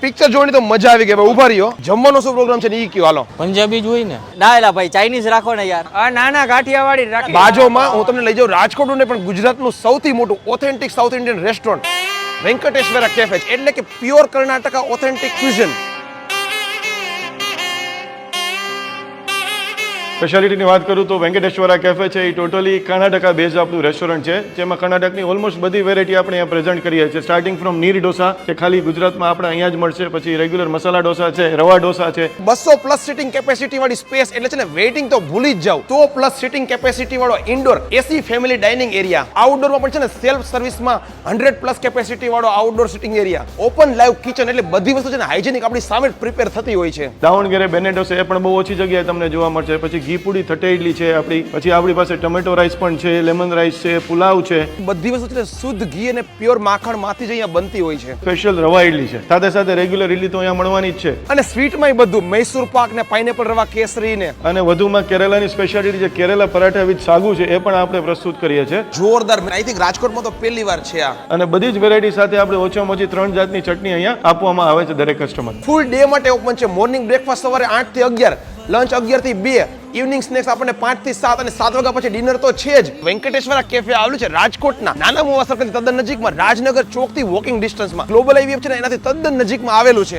Picture જોવાની તો મજા આવી ગઈ. ભાઈ ઉભા રહ્યો, જમવાનો શું પ્રોગ્રામ છે ને ઈ કયો હાલો. પંજાબી જ હોય ને. ના એલા ભાઈ ચાઇનીઝ રાખો ને યાર. આ નાના કાઠિયાવાડી રાખી. બાજુમાં હું તમને લઈ જાઉં રાજકોટનું ને પણ ગુજરાતનું સૌથી મોટું authentic South Indian restaurant Venkateshwara cafe, એટલે કે પ્યોર કર્ણાટકા ઓથેન્ટિક ફ્યુઝન. સ્પેશિયાલિટીની વાત કરું તો વેંકટેશ્વરા કેફે છે એ ટોટલી કર્ણાટકા બેઝ આપણું રેસ્ટોરન્ટ છે, જેમાં કર્ણાટકની ઓલમોસ્ટ બધી વેરાયટી આપણે અહીંયા પ્રેઝન્ટ કરીએ છીએ. સ્ટાર્ટિંગ ફ્રોમ નીર ઢોસા જે ખાલી ગુજરાતમાં આપણે અહીંયા જ મળશે, પછી રેગ્યુલર મસાલા ઢોસા છે, રવા ઢોસા છે. 200+ સિટિંગ કેપેસિટી વાળી સ્પેસ, એટલે છે ને વેઇટિંગ તો ભૂલી જ જાવ. 100+ સિટિંગ કેપેસિટી વાળો ઇન્ડોર એસી ફેમિલી ડાઇનિંગ એરિયા. આઉટડોરમાં પણ છે ને સેલ્ફ સર્વિસમાં 100+ કેપેસિટી વાળો outdoor sitting area. Open live kitchen, એટલે બધી વસ્તુ છે ને હાઇજેનિક આપણી સામે જ પ્રિપેર થતી હોય છે. દાવણગેરે બેને ઢોસા એ પણ બહુ ઓછી જગ્યાએ તમને જોવા મળશે. પછી ઘી પૂડી થટે ઇડલી છે આપણી, પછી આપણી પાસે ટમેટો રાઈસ પણ છે, લેમન રાઈસ છે, પુલાવ છે. બધી વસ્તુ છે ને શુદ્ધ ઘી અને પ્યોર માખણ માંથી જ અહીંયા બનતી હોય છે. સ્પેશિયલ રવા ઇડલી છે, સાથે સાથે રેગ્યુલર ઇડલી તો અહીંયા મળવાની જ છે. અને સ્વીટમાં બધું મૈસૂર પાક ને પાઇનેપલ રવા કેસરી ને અને વધુમાં કેરેલાની સ્પેશિયાલિટી જે કેરેલા પરાઠા વિથ સાગુ છે એ પણ આપણે પ્રસ્તુત કરીએ છીએ. જોરદાર. આઈ થિંક રાજકોટમાં તો પહેલી વાર છે આ. અને બધી જ વેરાયટી સાથે આપણે ઓછામાં ઓછી 3 જાતની ચટણી અહીંયા આપવામાં આવે છે દરેક કસ્ટમર. ફૂલ ડે માટે ઓપન છે. મોર્નિંગ બ્રેકફાસ્ટ સવારે 8 થી 11, લંચ 11 થી 2, ઇવનિંગ સ્નેક્સ આપણને 5 થી 7 અને 7 વાગ્યા પછી ડિનર તો છે જ. વેંકટેશ્વરા કેફે આવેલું છે રાજકોટના નાના મોવા સર્કલથી તદ્દન નજીકમાં, રાજનગર ચોક થી વોકિંગ ડિસ્ટન્સમાં. ગ્લોબલ આઈવીએફ છે ને એનાથી તદ્દન નજીકમાં આવેલું છે.